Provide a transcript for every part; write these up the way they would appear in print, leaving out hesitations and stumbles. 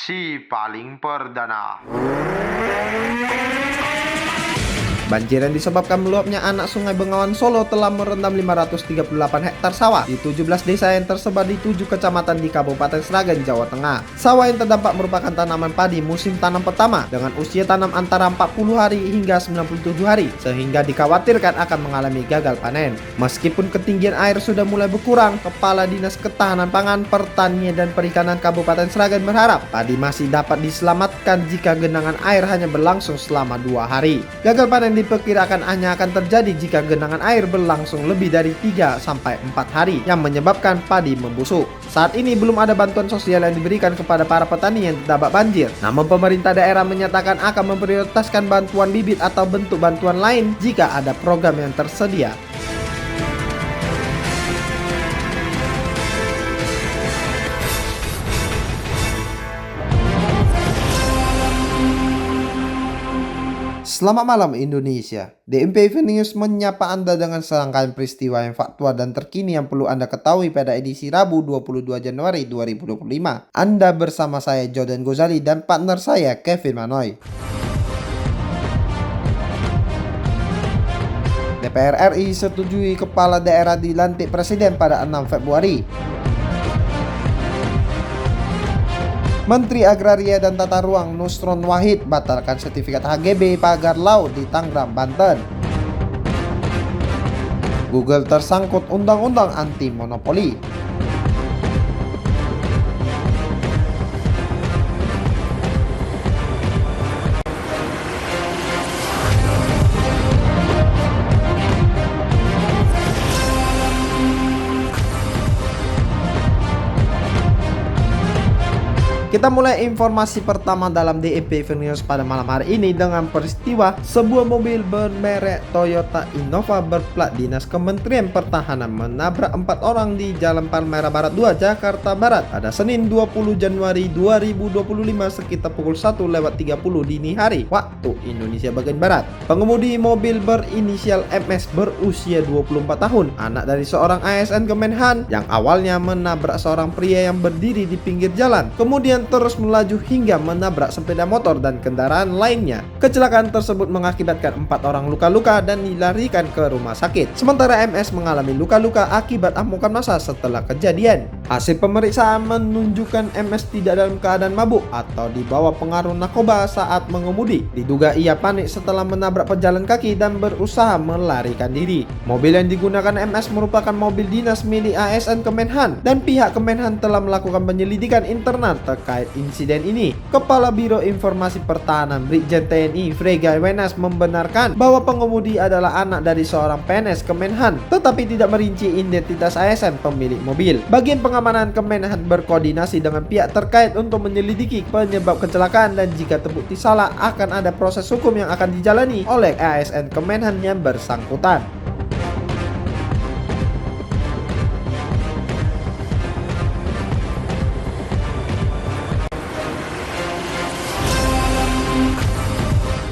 Si paling perdana. Banjir yang disebabkan meluapnya anak Sungai Bengawan Solo telah merendam 538 hektar sawah di 17 desa yang tersebar di 7 kecamatan di Kabupaten Sragen, Jawa Tengah. Sawah yang terdampak merupakan tanaman padi musim tanam pertama dengan usia tanam antara 40 hari hingga 97 hari, sehingga dikhawatirkan akan mengalami gagal panen. Meskipun ketinggian air sudah mulai berkurang, Kepala Dinas Ketahanan Pangan, Pertanian dan Perikanan Kabupaten Sragen berharap padi masih dapat diselamatkan jika genangan air hanya berlangsung selama 2 hari. Gagal panen diperkirakan hanya akan terjadi jika genangan air berlangsung lebih dari 3-4 hari yang menyebabkan padi membusuk. Saat ini belum ada bantuan sosial yang diberikan kepada para petani yang terdampak banjir. Namun pemerintah daerah menyatakan akan memprioritaskan bantuan bibit atau bentuk bantuan lain jika ada program yang tersedia. Selamat malam Indonesia. DMP News menyapa Anda dengan serangkaian peristiwa yang faktual dan terkini yang perlu Anda ketahui pada edisi Rabu 22 Januari 2025. Anda bersama saya Jordan Gozali dan partner saya Kevin Manoy. DPR RI setujui kepala daerah dilantik presiden pada 6 Februari. Menteri Agraria dan Tata Ruang Nusron Wahid batalkan sertifikat HGB pagar laut di Tangerang, Banten. Google tersangkut undang-undang anti monopoli. Kita mulai informasi pertama dalam DEP News pada malam hari ini dengan peristiwa sebuah mobil bermerek Toyota Innova berplat dinas Kementerian Pertahanan menabrak 4 orang di Jalan Palmerah Barat 2, Jakarta Barat pada Senin 20 Januari 2025 sekitar pukul 1:30 dini hari waktu Indonesia bagian Barat. Pengemudi mobil berinisial MS berusia 24 tahun, anak dari seorang ASN Kemenhan yang awalnya menabrak seorang pria yang berdiri di pinggir jalan, kemudian terus melaju hingga menabrak sepeda motor dan kendaraan lainnya. Kecelakaan tersebut mengakibatkan 4 orang luka-luka dan dilarikan ke rumah sakit. Sementara MS mengalami luka-luka akibat amukan massa setelah kejadian. Hasil pemeriksaan menunjukkan MS tidak dalam keadaan mabuk atau di bawah pengaruh narkoba saat mengemudi. Diduga ia panik setelah menabrak pejalan kaki dan berusaha melarikan diri. Mobil yang digunakan MS merupakan mobil dinas milik ASN Kemenhan dan pihak Kemenhan telah melakukan penyelidikan internal terkait insiden ini. Kepala Biro Informasi Pertahanan Brigjen TNI Frega Wenas membenarkan bahwa pengemudi adalah anak dari seorang PNS Kemenhan, tetapi tidak merinci identitas ASN pemilik mobil. Bagian pengamanan Kemenhan berkoordinasi dengan pihak terkait untuk menyelidiki penyebab kecelakaan dan jika terbukti salah akan ada proses hukum yang akan dijalani oleh ASN Kemenhan yang bersangkutan.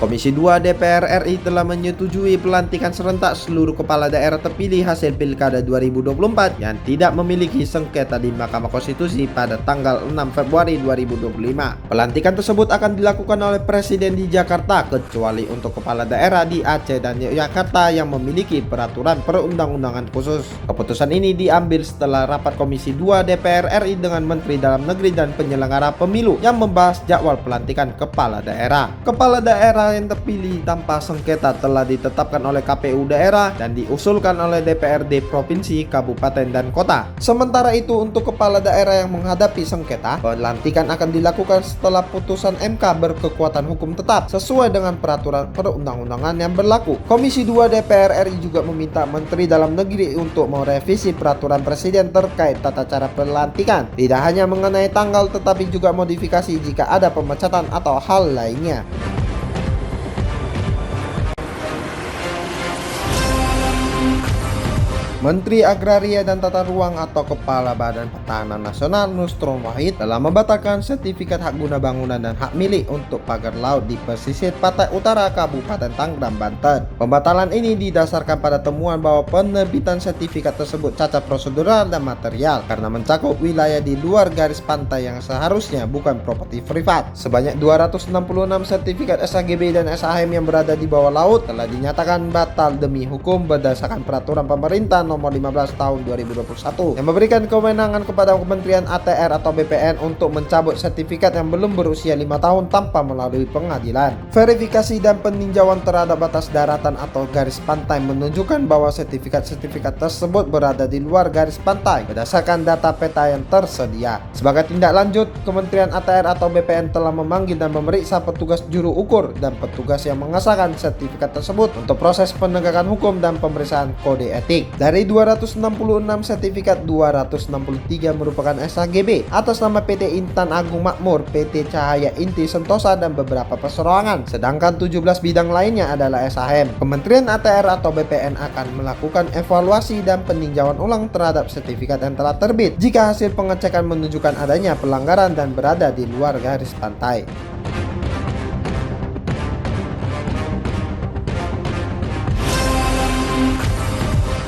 Komisi 2 DPR RI telah menyetujui pelantikan serentak seluruh kepala daerah terpilih hasil Pilkada 2024 yang tidak memiliki sengketa di Mahkamah Konstitusi pada tanggal 6 Februari 2025. Pelantikan tersebut akan dilakukan oleh Presiden di Jakarta kecuali untuk kepala daerah di Aceh dan Yogyakarta yang memiliki peraturan perundang-undangan khusus. Keputusan ini diambil setelah rapat Komisi 2 DPR RI dengan Menteri Dalam Negeri dan penyelenggara pemilu yang membahas jadwal pelantikan kepala daerah. Kepala daerah yang terpilih tanpa sengketa telah ditetapkan oleh KPU daerah dan diusulkan oleh DPRD provinsi, kabupaten, dan kota. Sementara itu untuk kepala daerah yang menghadapi sengketa, pelantikan akan dilakukan setelah putusan MK berkekuatan hukum tetap sesuai dengan peraturan perundang-undangan yang berlaku. Komisi 2 DPR RI juga meminta Menteri Dalam Negeri untuk merevisi peraturan Presiden terkait tata cara pelantikan, tidak hanya mengenai tanggal tetapi juga modifikasi jika ada pemecatan atau hal lainnya. Menteri Agraria dan Tata Ruang atau Kepala Badan Pertahanan Nasional Nusron Wahid telah membatalkan sertifikat hak guna bangunan dan hak milik untuk pagar laut di pesisir pantai utara Kabupaten Tangerang, Banten. Pembatalan ini didasarkan pada temuan bahwa penerbitan sertifikat tersebut cacat prosedural dan material karena mencakup wilayah di luar garis pantai yang seharusnya bukan properti privat. Sebanyak 266 sertifikat SAGB dan SAHM yang berada di bawah laut telah dinyatakan batal demi hukum berdasarkan peraturan pemerintah nomor 15 tahun 2021 yang memberikan kewenangan kepada Kementerian ATR atau BPN untuk mencabut sertifikat yang belum berusia 5 tahun tanpa melalui pengadilan. Verifikasi dan peninjauan terhadap batas daratan atau garis pantai menunjukkan bahwa sertifikat-sertifikat tersebut berada di luar garis pantai berdasarkan data peta yang tersedia. Sebagai tindak lanjut, Kementerian ATR atau BPN telah memanggil dan memeriksa petugas juru ukur dan petugas yang mengesahkan sertifikat tersebut untuk proses penegakan hukum dan pemeriksaan kode etik. Dari 266 sertifikat, 263 merupakan SAGB atas nama PT Intan Agung Makmur, PT Cahaya Inti Sentosa dan beberapa perseroangan, sedangkan 17 bidang lainnya adalah SAHM. Kementerian ATR atau BPN akan melakukan evaluasi dan peninjauan ulang terhadap sertifikat yang telah terbit jika hasil pengecekan menunjukkan adanya pelanggaran dan berada di luar garis pantai.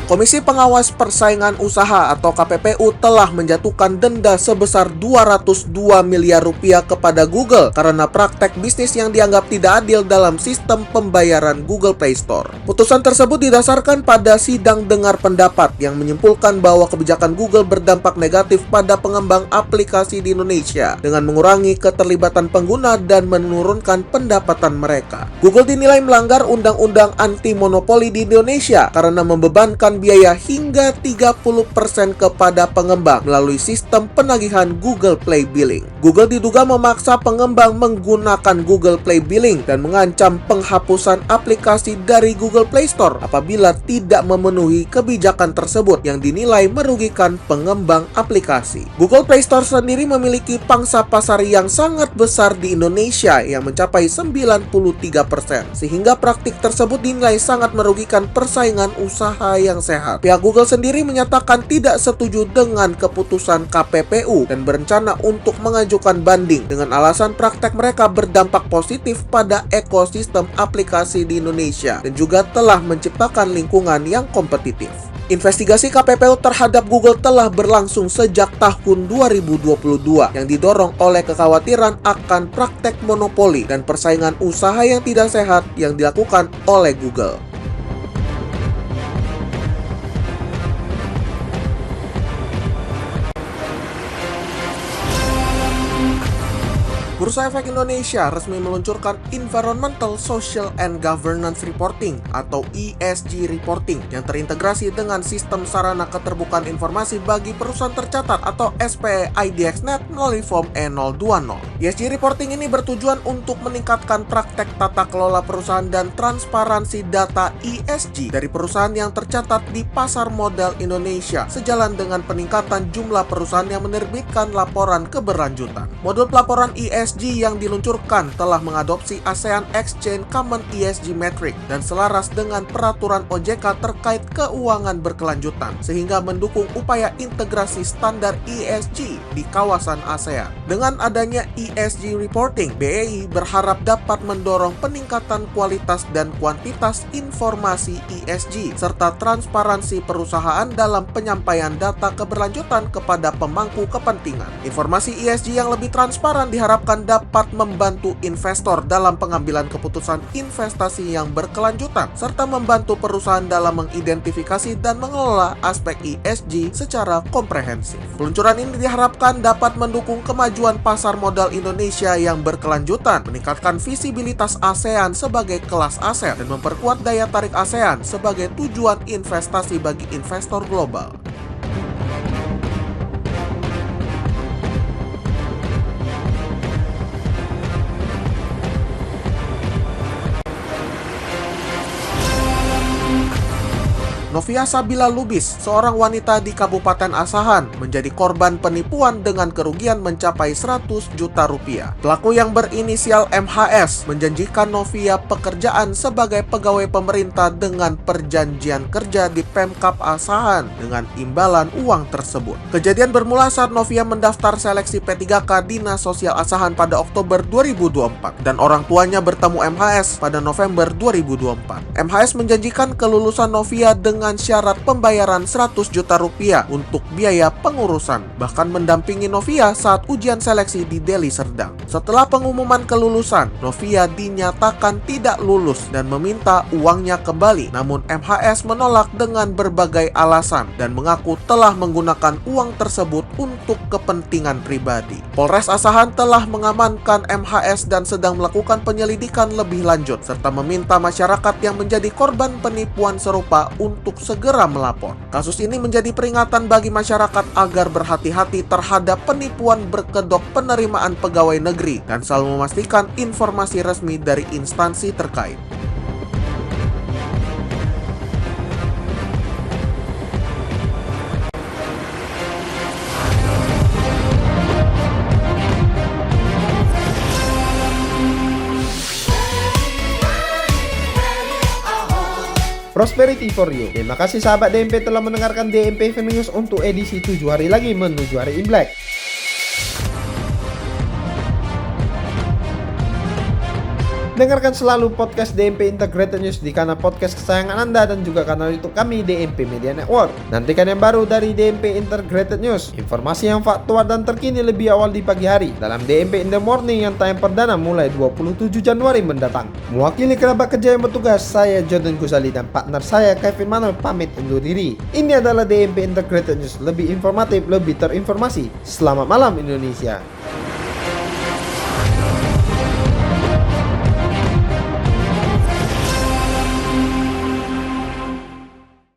Komisi Pengawas Persaingan Usaha atau KPPU telah menjatuhkan denda sebesar 202 miliar rupiah kepada Google karena praktek bisnis yang dianggap tidak adil dalam sistem pembayaran Google Play Store. Putusan tersebut didasarkan pada sidang dengar pendapat yang menyimpulkan bahwa kebijakan Google berdampak negatif pada pengembang aplikasi di Indonesia dengan mengurangi keterlibatan pengguna dan menurunkan pendapatan mereka. Google dinilai melanggar undang-undang anti monopoli di Indonesia karena membebankan biaya hingga 30% kepada pengembang melalui sistem penagihan Google Play Billing. Google diduga memaksa pengembang menggunakan Google Play Billing dan mengancam penghapusan aplikasi dari Google Play Store apabila tidak memenuhi kebijakan tersebut yang dinilai merugikan pengembang aplikasi. Google Play Store sendiri memiliki pangsa pasar yang sangat besar di Indonesia yang mencapai 93%, sehingga praktik tersebut dinilai sangat merugikan persaingan usaha yang sehat. Pihak Google sendiri menyatakan tidak setuju dengan keputusan KPPU dan berencana untuk mengajukan banding dengan alasan praktek mereka berdampak positif pada ekosistem aplikasi di Indonesia dan juga telah menciptakan lingkungan yang kompetitif. Investigasi KPPU terhadap Google telah berlangsung sejak tahun 2022 yang didorong oleh kekhawatiran akan praktek monopoli dan persaingan usaha yang tidak sehat yang dilakukan oleh Google. Bursa Efek Indonesia resmi meluncurkan Environmental, Social, and Governance Reporting atau ESG Reporting yang terintegrasi dengan sistem sarana keterbukaan informasi bagi perusahaan tercatat atau SPE IDXnet melalui form E020. ESG Reporting ini bertujuan untuk meningkatkan praktek tata kelola perusahaan dan transparansi data ESG dari perusahaan yang tercatat di pasar modal Indonesia sejalan dengan peningkatan jumlah perusahaan yang menerbitkan laporan keberlanjutan. Modul pelaporan ESG yang diluncurkan telah mengadopsi ASEAN Exchange Common ESG Metric dan selaras dengan peraturan OJK terkait keuangan berkelanjutan sehingga mendukung upaya integrasi standar ESG di kawasan ASEAN. Dengan adanya ESG reporting, BEI berharap dapat mendorong peningkatan kualitas dan kuantitas informasi ESG serta transparansi perusahaan dalam penyampaian data keberlanjutan kepada pemangku kepentingan. Informasi ESG yang lebih transparan diharapkan dapat membantu investor dalam pengambilan keputusan investasi yang berkelanjutan serta membantu perusahaan dalam mengidentifikasi dan mengelola aspek ESG secara komprehensif. Peluncuran ini diharapkan dapat mendukung kemajuan pasar modal Indonesia yang berkelanjutan, meningkatkan visibilitas ASEAN sebagai kelas aset dan memperkuat daya tarik ASEAN sebagai tujuan investasi bagi investor global. Novia Sabila Lubis, seorang wanita di Kabupaten Asahan, menjadi korban penipuan dengan kerugian mencapai 100 juta rupiah. Pelaku yang berinisial MHS menjanjikan Novia pekerjaan sebagai pegawai pemerintah dengan perjanjian kerja di Pemkab Asahan dengan imbalan uang tersebut. Kejadian bermula saat Novia mendaftar seleksi P3K Dinas Sosial Asahan pada Oktober 2024 dan orang tuanya bertemu MHS pada November 2024. MHS menjanjikan kelulusan Novia dengan syarat pembayaran 100 juta rupiah untuk biaya pengurusan, bahkan mendampingi Novia saat ujian seleksi di Deli Serdang. Setelah pengumuman kelulusan, Novia dinyatakan tidak lulus dan meminta uangnya kembali. Namun MHS menolak dengan berbagai alasan dan mengaku telah menggunakan uang tersebut untuk kepentingan pribadi. Polres Asahan telah mengamankan MHS dan sedang melakukan penyelidikan lebih lanjut serta meminta masyarakat yang menjadi korban penipuan serupa untuk segera melapor. Kasus ini menjadi peringatan bagi masyarakat agar berhati-hati terhadap penipuan berkedok penerimaan pegawai negeri dan selalu memastikan informasi resmi dari instansi terkait. Prosperity for you. Terima kasih sahabat DMP telah mendengarkan DMP News untuk edisi 7 hari lagi menuju hari Imlek. Dengarkan selalu podcast DMP Integrated News di kanal podcast kesayangan Anda dan juga kanal YouTube kami DMP Media Network. Nantikan yang baru dari DMP Integrated News, informasi yang faktual dan terkini lebih awal di pagi hari dalam DMP in the Morning yang tayang perdana mulai 27 Januari mendatang. Mewakili kerabat kerja yang bertugas, saya Jordan Gusali dan partner saya Kevin Manuel pamit undur diri. Ini adalah DMP Integrated News, lebih informatif, lebih terinformasi. Selamat malam Indonesia.